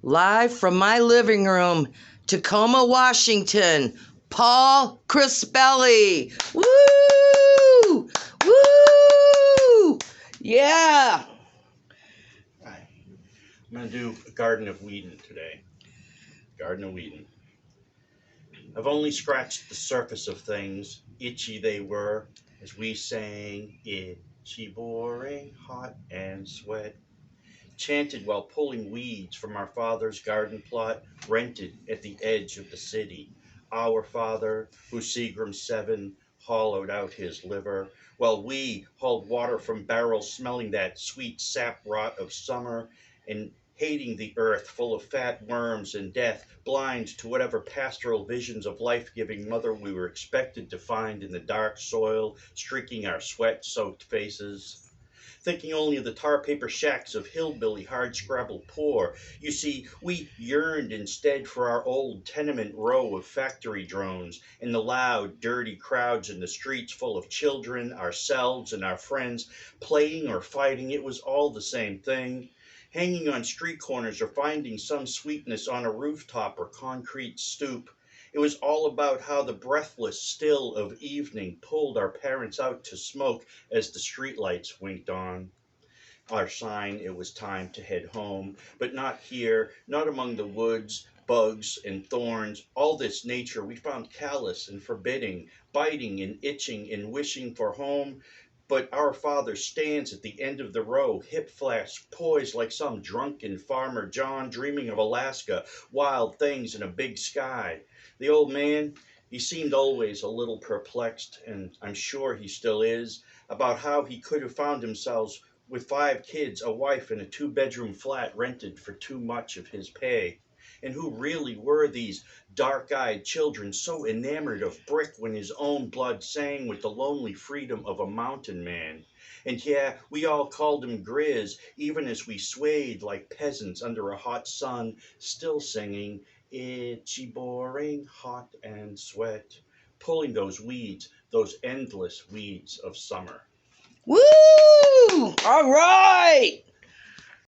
Live from my living room, Tacoma, Washington, Paul Crispelli. Woo! Woo! Yeah! Hi. I'm going to do a garden of weedin today. Garden of weedin. I've only scratched the surface of things. Itchy they were, as we sang, itchy, boring, hot, and sweat. Chanted while pulling weeds from our father's garden plot, rented at the edge of the city. Our father, who Seagram 7 hollowed out his liver, while we hauled water from barrels, smelling that sweet sap rot of summer, and hating the earth full of fat worms and death, blind to whatever pastoral visions of life-giving mother we were expected to find in the dark soil, streaking our sweat-soaked faces. Thinking only of the tar paper shacks of hillbilly hard-scrabbled poor. You see, we yearned instead for our old tenement row of factory drones and the loud, dirty crowds in the streets full of children, ourselves, and our friends, playing or fighting. It was all the same thing. Hanging on street corners or finding some sweetness on a rooftop or concrete stoop. It was all about how the breathless still of evening pulled our parents out to smoke as the streetlights winked on. Our sign it was time to head home, but not here, not among the woods, bugs, and thorns. All this nature we found callous and forbidding, biting and itching and wishing for home. But our father stands at the end of the row, hip flaps poised like some drunken farmer John dreaming of Alaska, wild things in a big sky. The old man, he seemed always a little perplexed, and I'm sure he still is, about how he could have found himself with 5 kids, a wife, and a 2-bedroom flat rented for too much of his pay. And who really were these dark-eyed children so enamored of brick when his own blood sang with the lonely freedom of a mountain man? And yeah, we all called him Grizz, even as we swayed like peasants under a hot sun, still singing, itchy, boring, hot, and sweat, pulling those weeds, those endless weeds of summer. Woo! All right!